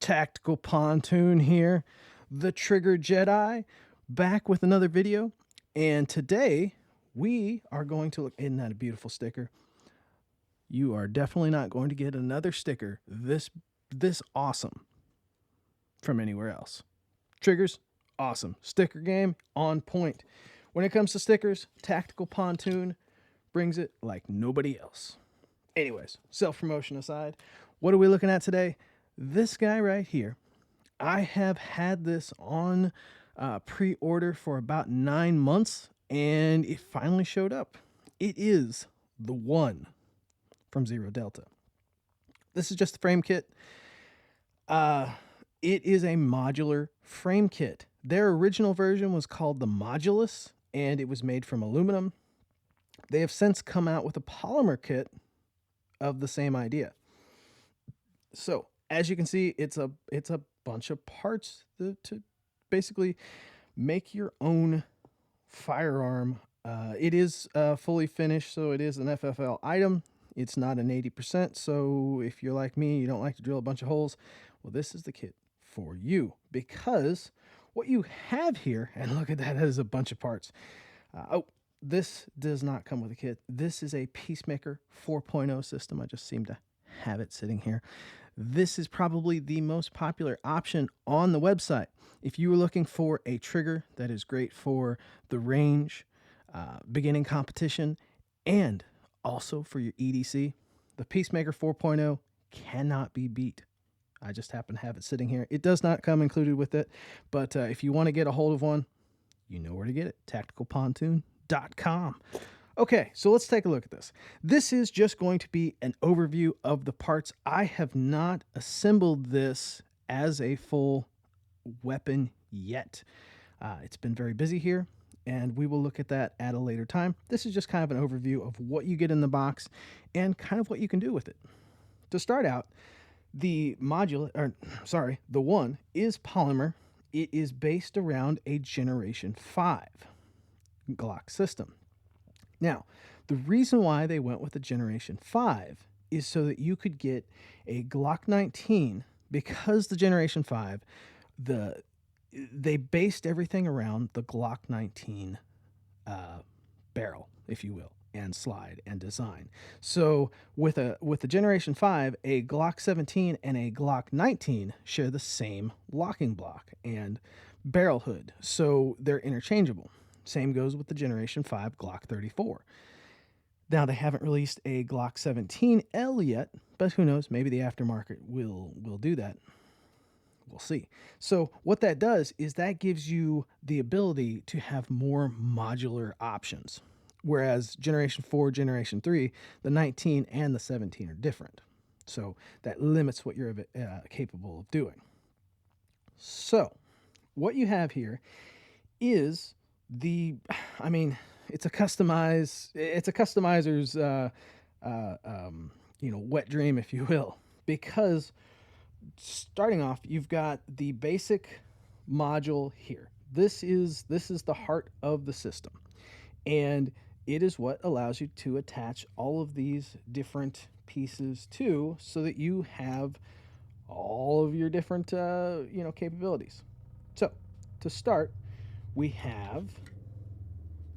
Tactical Pontoon here, the Trigger Jedi, back with another video. And today we are going to look, isn't that a beautiful sticker? You are definitely not going to get another sticker this awesome from anywhere else. Triggers, awesome. Sticker game, on point. When it comes to stickers, Tactical Pontoon brings it like nobody else. Anyways, self-promotion aside, what are we looking at today? This guy right here. I have had this on pre-order for about 9 months, and it finally showed up. It is the one from Zero Delta. This is just the frame kit. It is a modular frame kit. Their original version was called the Modulus, and it was made from aluminum. They have since come out with a polymer kit of the same idea. So as you can see, it's a bunch of parts to basically make your own firearm. It is fully finished, so it is an FFL item. It's not an 80%, so if you're like me, you don't like to drill a bunch of holes, well, this is the kit for you, because what you have here, and look at that, that is a bunch of parts. This does not come with a kit. This is a Peacemaker 4.0 system. I just seem to have it sitting here. This is probably the most popular option on the website. If you were looking for a trigger that is great for the range, beginning competition, and also for your EDC, the Peacemaker 4.0 cannot be beat. I just happen to have it sitting here. It does not come included with it, but if you want to get a hold of one, you know where to get it, TacticalPontoon.com. Okay, so let's take a look at this. This is just going to be an overview of the parts. I have not assembled this as a full weapon yet. It's been very busy here, and we will look at that at a later time. This is just kind of an overview of what you get in the box and kind of what you can do with it. To start out, the one is polymer. It is based around a Generation 5 Glock system. Now, the reason why they went with the Generation 5 is so that you could get a Glock 19, because the Generation 5, they based everything around the Glock 19 barrel, if you will, and slide and design. So with the Generation 5, a Glock 17 and a Glock 19 share the same locking block and barrel hood, so they're interchangeable. Same goes with the Generation 5 Glock 34. Now, they haven't released a Glock 17L yet, but who knows? Maybe the aftermarket will do that. We'll see. So what that does is that gives you the ability to have more modular options. Whereas Generation 4, Generation 3, the 19 and the 17 are different. So that limits what you're capable of doing. So what you have here is it's a customizer's wet dream, if you will, because starting off, you've got the basic module here. This is the heart of the system, and it is what allows you to attach all of these different pieces to, so that you have all of your different capabilities. So to start, we have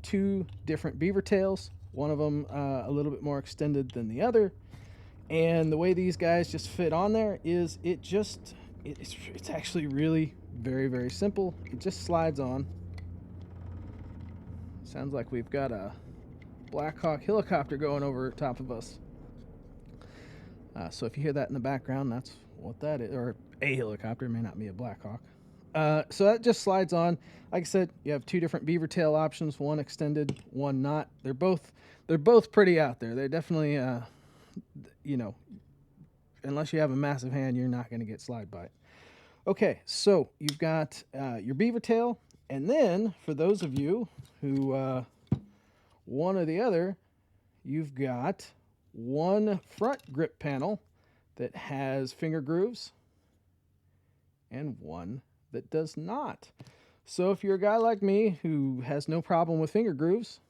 two different beaver tails, one of them a little bit more extended than the other, and the way these guys just fit on there is it's actually really very, very simple. It just slides on. Sounds like we've got a Black Hawk helicopter going over top of us. So if you hear that in the background, that's what that is, or a helicopter. It may not be a Black Hawk. So that just slides on. Like I said, you have two different beaver tail options, one extended, one not. They're both pretty out there. They're definitely, unless you have a massive hand, you're not going to get slide by it. Okay, so you've got your beaver tail, and then for those of you who one or the other, you've got one front grip panel that has finger grooves and one that does not. So if you're a guy like me who has no problem with finger grooves,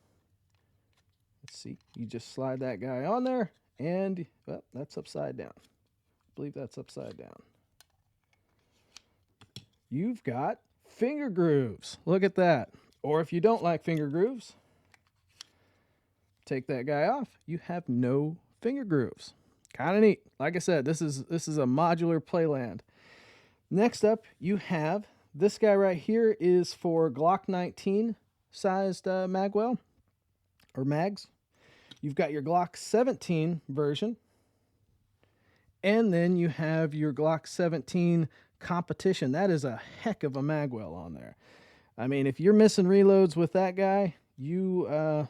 let's see, you just slide that guy on there, and well, that's upside down. I believe that's upside down. you've got finger grooves. Look at that. Or if you don't like finger grooves, take that guy off. You have no finger grooves. Kind of neat. Like I said, this is a modular playland. Next up, you have this guy right here is for Glock 19 sized magwell or mags. You've got your Glock 17 version, and then you have your Glock 17 competition. That is a heck of a magwell on there. I mean, if you're missing reloads with that guy, you,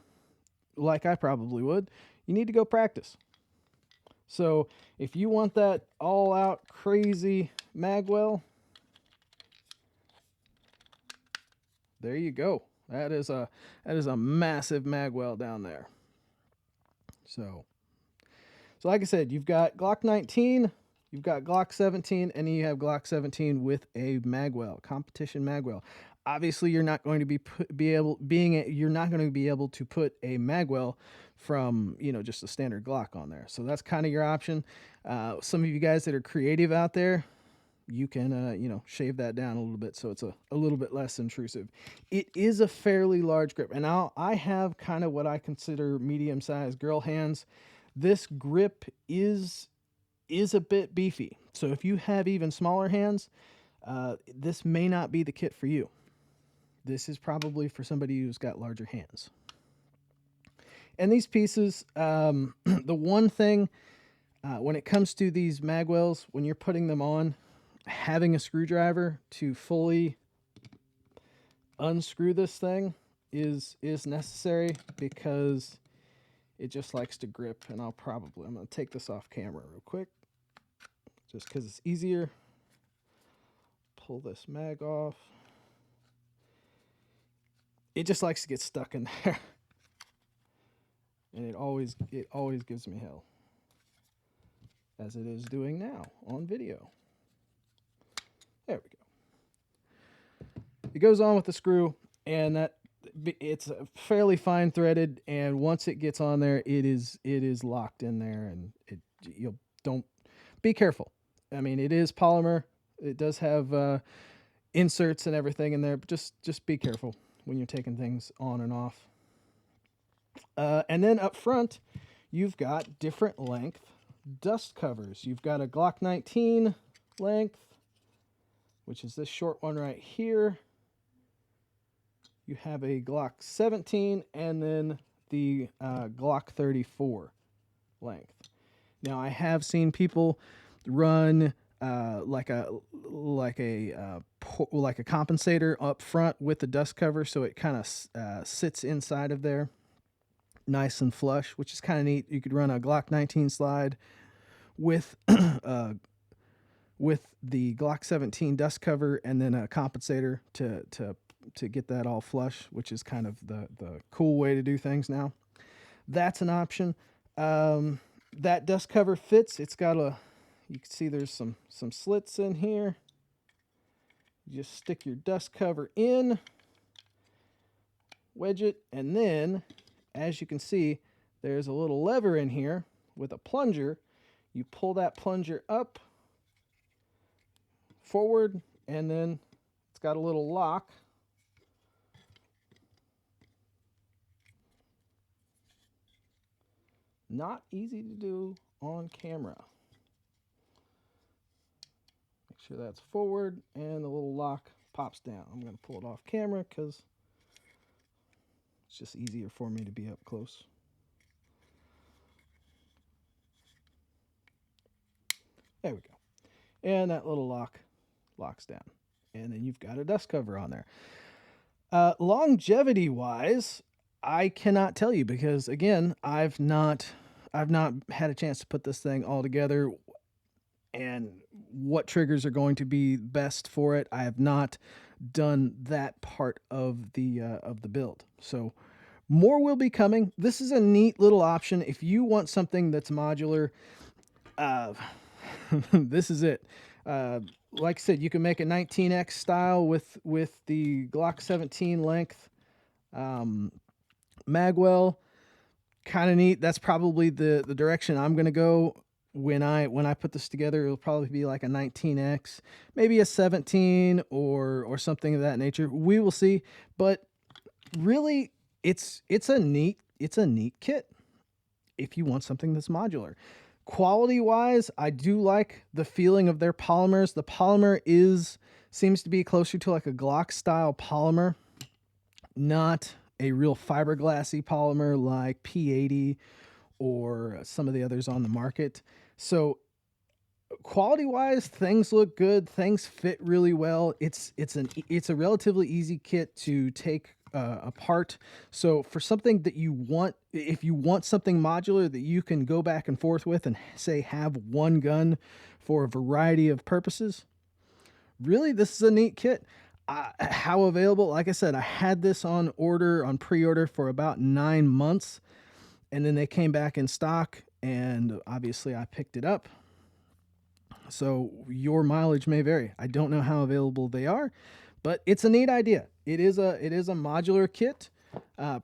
like I probably would, you need to go practice. So if you want that all-out crazy magwell, there you go. That is a massive magwell down there. So like I said, you've got Glock 19, you've got Glock 17, and then you have Glock 17 with a magwell, competition magwell. Obviously, you're not going to you're not going to be able to put a magwell from, just a standard Glock on there. So that's kind of your option. Some of you guys that are creative out there, you can, shave that down a little bit so it's a little bit less intrusive. It is a fairly large grip. And now I have kind of what I consider medium-sized girl hands. This grip is a bit beefy. So if you have even smaller hands, this may not be the kit for you. This is probably for somebody who's got larger hands. And these pieces, the one thing, when it comes to these magwells, when you're putting them on, having a screwdriver to fully unscrew this thing is necessary, because it just likes to grip. And I'm going to take this off camera real quick, just because it's easier. Pull this mag off. It just likes to get stuck in there. And it always gives me hell, as it is doing now on video. There we go. It goes on with the screw, and it's fairly fine threaded, and once it gets on there, it is locked in there, and don't be careful. I mean, it is polymer. It does have inserts and everything in there, but just be careful when you're taking things on and off. And then up front, you've got different length dust covers. You've got a Glock 19 length, which is this short one right here. You have a Glock 17, and then the Glock 34 length. Now, I have seen people run like a compensator up front with the dust cover, so it kind of sits inside of there, nice and flush, which is kind of neat. You could run a Glock 19 slide with with the Glock 17 dust cover, and then a compensator to get that all flush, which is kind of the cool way to do things now. That's an option. That dust cover fits. It's got you can see there's some slits in here. You just stick your dust cover in, wedge it, and then, as you can see, there's a little lever in here with a plunger. You pull that plunger up, forward, and then it's got a little lock. Not easy to do on camera. Make sure that's forward, and the little lock pops down. I'm going to pull it off camera because it's just easier for me to be up close. There we go. And that little lock locks down. And then you've got a dust cover on there. Longevity-wise, I cannot tell you, because, again, I've not had a chance to put this thing all together, and what triggers are going to be best for it. I have not done that part of the build. So more will be coming. This is a neat little option. If you want something that's modular, this is it. Like I said, you can make a 19X style with the Glock 17 length magwell. Kind of neat. That's probably the direction I'm going to go when I put this together, it'll probably be like a 19X, maybe a 17 or something of that nature. We will see, but really it's a neat kit if you want something that's modular. Quality wise, I do like the feeling of their polymers. The polymer seems to be closer to like a Glock style polymer, not a real fiberglassy polymer like P80 or some of the others on the market. So quality wise, things look good, things fit really well. It's a relatively easy kit to take apart. So for something that you want, if you want something modular that you can go back and forth with and say have one gun for a variety of purposes, really this is a neat kit. How available? Like I said, I had this on pre-order for about 9 months, and then they came back in stock, and obviously I picked it up. So your mileage may vary. I don't know how available they are, but it's a neat idea. It is a modular kit.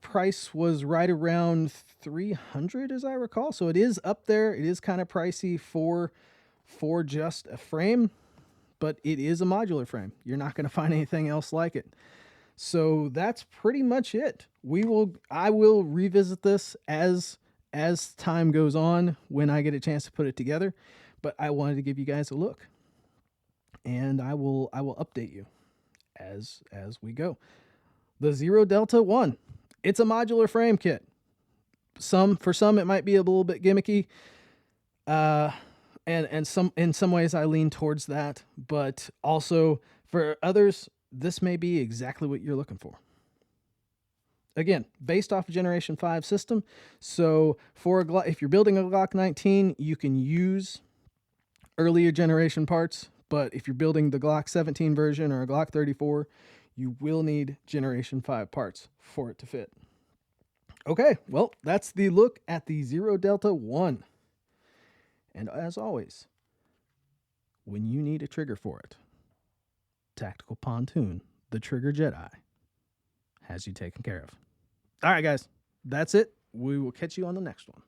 Price was right around 300 as I recall. So it is up there. It is kind of pricey for just a frame, but it is a modular frame. You're not going to find anything else like it. So that's pretty much it. I will revisit this as time goes on when I get a chance to put it together, but I wanted to give you guys a look, and I will update you as we go. The Zero Delta 1. It's a modular frame kit. For some it might be a little bit gimmicky. And in some ways I lean towards that, but also for others this may be exactly what you're looking for. Again, based off a Generation 5 system. So for if you're building a Glock 19, you can use earlier generation parts, but if you're building the Glock 17 version or a Glock 34, you will need Generation 5 parts for it to fit. Okay, well, that's the look at the Zero Delta 1. And as always, when you need a trigger for it, Tactical Pontoon, the Trigger Jedi, has you taken care of. All right, guys, that's it. We will catch you on the next one.